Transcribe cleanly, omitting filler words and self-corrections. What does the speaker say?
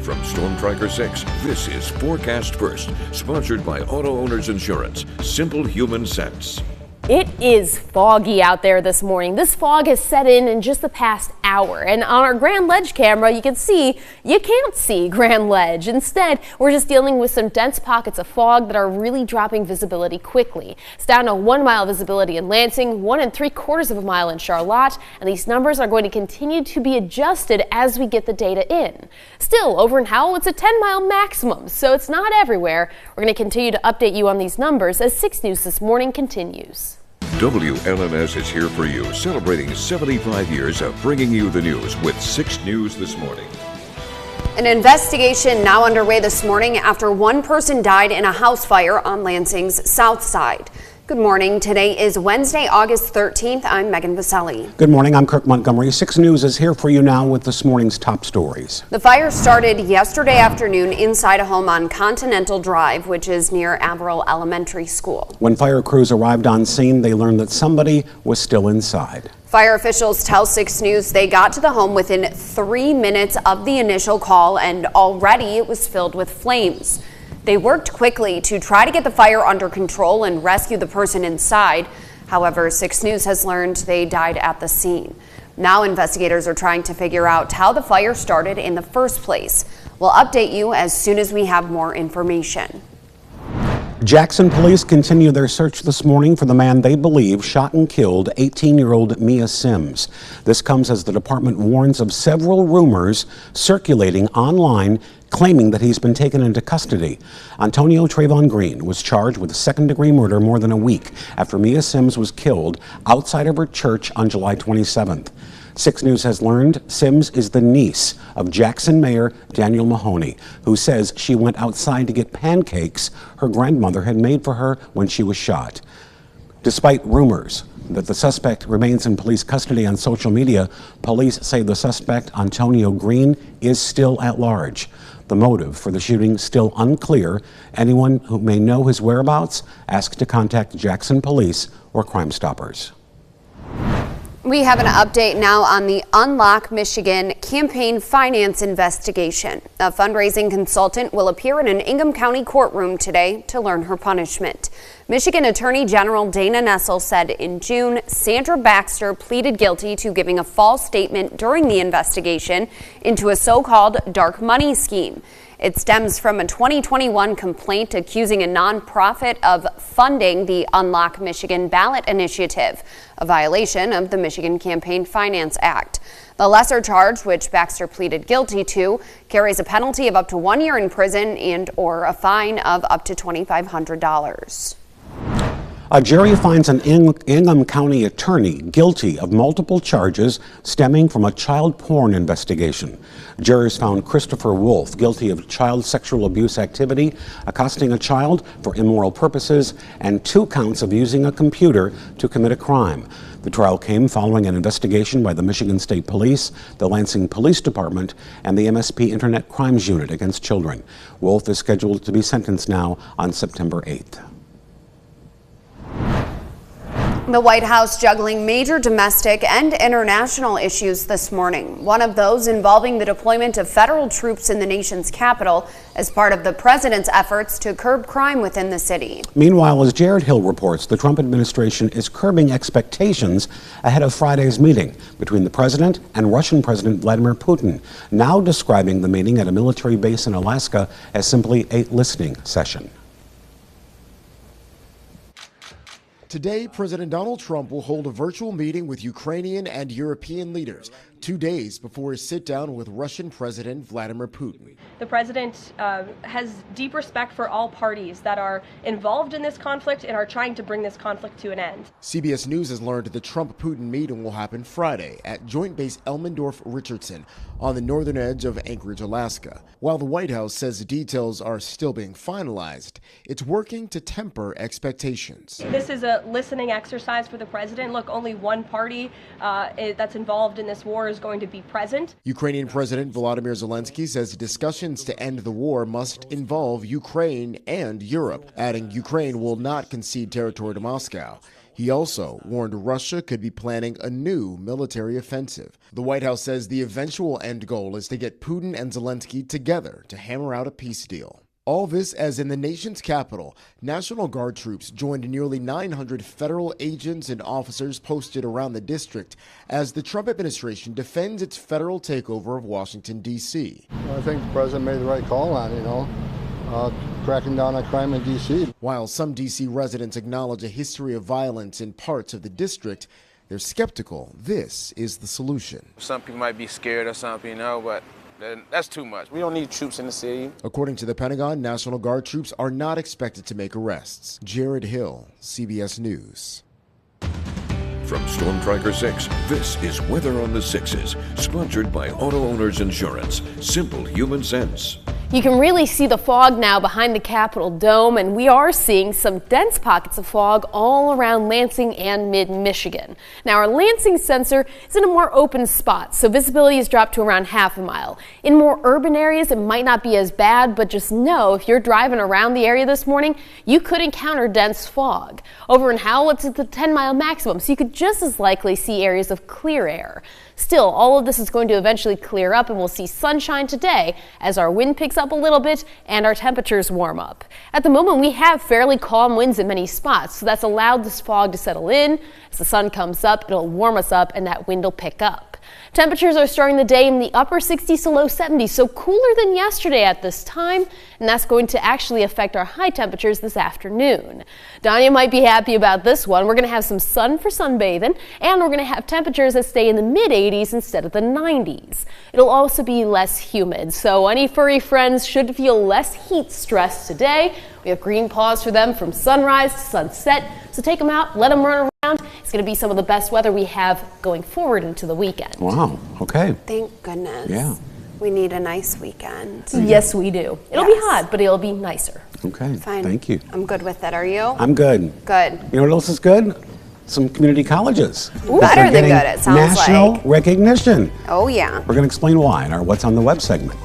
From Storm Tracker 6, this is Forecast First, sponsored by Auto Owners Insurance. Simple human sense. It is foggy out there this morning. This fog has set in just the past hour. And on our Grand Ledge camera, you can see you can't see Grand Ledge. Instead, we're just dealing with some dense pockets of fog that are really dropping visibility quickly. It's down to 1 mile visibility in Lansing, 1 3/4 of a mile in Charlotte, and these numbers are going to continue to be adjusted as we get the data in. Still, over in Howell, it's a 10-mile maximum, so it's not everywhere. We're going to continue to update you on these numbers as 6 News This Morning continues. WLNS is here for you, celebrating 75 years of bringing you the news with 6 News This Morning. An investigation now underway this morning after one person died in a house fire on Lansing's south side. Good morning. Today is Wednesday, August 13th. I'm Megan Vaselli. Good morning. I'm Kirk Montgomery. 6 News is here for you now with this morning's top stories. The fire started yesterday afternoon inside a home on Continental Drive, which is near Averill Elementary School. When fire crews arrived on scene, they learned that somebody was still inside. Fire officials tell 6 News they got to the home within 3 minutes of the initial call, and already it was filled with flames. They worked quickly to try to get the fire under control and rescue the person inside. However, 6 News has learned they died at the scene. Now investigators are trying to figure out how the fire started in the first place. We'll update you as soon as we have more information. Jackson police continue their search this morning for the man they believe shot and killed 18-year-old Mia Sims. This comes as the department warns of several rumors circulating online claiming that he's been taken into custody. Antonio Trayvon Green was charged with second-degree murder more than a week after Mia Sims was killed outside of her church on July 27th. 6 News has learned Sims is the niece of Jackson Mayor Daniel Mahoney, who says she went outside to get pancakes her grandmother had made for her when she was shot. Despite rumors that the suspect remains in police custody on social media, police say the suspect, Antonio Green, is still at large. The motive for the shooting still unclear. Anyone who may know his whereabouts asked to contact Jackson Police or Crime Stoppers. We have an update now on the Unlock Michigan campaign finance investigation. A fundraising consultant will appear in an Ingham County courtroom today to learn her punishment. Michigan Attorney General Dana Nessel said in June, Sandra Baxter pleaded guilty to giving a false statement during the investigation into a so-called dark money scheme. It stems from a 2021 complaint accusing a nonprofit of funding the Unlock Michigan ballot initiative, a violation of the Michigan Campaign Finance Act. The lesser charge, which Baxter pleaded guilty to, carries a penalty of up to 1 year in prison and/or a fine of up to $2,500. A jury finds an Ingham County attorney guilty of multiple charges stemming from a child porn investigation. Jurors found Christopher Wolf guilty of child sexual abuse activity, accosting a child for immoral purposes, and 2 counts of using a computer to commit a crime. The trial came following an investigation by the Michigan State Police, the Lansing Police Department, and the MSP Internet Crimes Unit against children. Wolf is scheduled to be sentenced now on September 8th. The White House juggling major domestic and international issues this morning. One of those involving the deployment of federal troops in the nation's capital as part of the president's efforts to curb crime within the city. Meanwhile, as Jared Hill reports, the Trump administration is curbing expectations ahead of Friday's meeting between the president and Russian President Vladimir Putin, now describing the meeting at a military base in Alaska as simply a listening session. Today, President Donald Trump will hold a virtual meeting with Ukrainian and European leaders 2 days before his sit-down with Russian President Vladimir Putin. The president has deep respect for all parties that are involved in this conflict and are trying to bring this conflict to an end. CBS News has learned the Trump-Putin meeting will happen Friday at Joint Base Elmendorf-Richardson on the northern edge of Anchorage, Alaska. While the White House says the details are still being finalized, it's working to temper expectations. This is a listening exercise for the president. Look, only one party that's involved in this war is going to be present. Ukrainian President Volodymyr Zelensky says discussions to end the war must involve Ukraine and Europe, adding Ukraine will not concede territory to Moscow. He also warned Russia could be planning a new military offensive. The White House says the eventual end goal is to get Putin and Zelensky together to hammer out a peace deal. All this as in the nation's capital, National Guard troops joined nearly 900 federal agents and officers posted around the district as the Trump administration defends its federal takeover of Washington, D.C. I think the president made the right call on it, cracking down on crime in D.C. While some D.C. residents acknowledge a history of violence in parts of the district, they're skeptical this is the solution. Some people might be scared or something, but that's too much. We don't need troops in the city. According to the Pentagon, National Guard troops are not expected to make arrests. Jared Hill, CBS News. From Storm Tracker 6, this is Weather on the Sixes, sponsored by Auto Owners Insurance. Simple human sense. You can really see the fog now behind the Capitol Dome, and we are seeing some dense pockets of fog all around Lansing and mid-Michigan. Now, our Lansing sensor is in a more open spot, so visibility has dropped to around half a mile. In more urban areas, it might not be as bad, but just know if you're driving around the area this morning, you could encounter dense fog. Over in Howell, it's at the 10-mile maximum, so you could just as likely see areas of clear air. Still, all of this is going to eventually clear up, and we'll see sunshine today as our wind picks up a little bit and our temperatures warm up. At the moment, we have fairly calm winds in many spots, so that's allowed this fog to settle in. As the sun comes up, it'll warm us up and that wind will pick up. Temperatures are starting the day in the upper 60s to low 70s, so cooler than yesterday at this time, and that's going to actually affect our high temperatures this afternoon. Danya might be happy about this one. We're going to have some sun for sunbathing, and we're going to have temperatures that stay in the mid-80s instead of the 90s. It'll also be less humid, so any furry friends should feel less heat stress today. We have green paws for them from sunrise to sunset, so take them out, let them run around. It's going to be some of the best weather we have going forward into the weekend. Wow, okay. Thank goodness. Yeah. We need a nice weekend. Yes, we do. It'll be hot, but it'll be nicer. Okay, Fine. thank you. I'm good with it. Are you? I'm good. Good. You know what else is good? Some community colleges. Ooh, better than good, it sounds like. National recognition. Oh, yeah. We're going to explain why in our What's on the Web segment.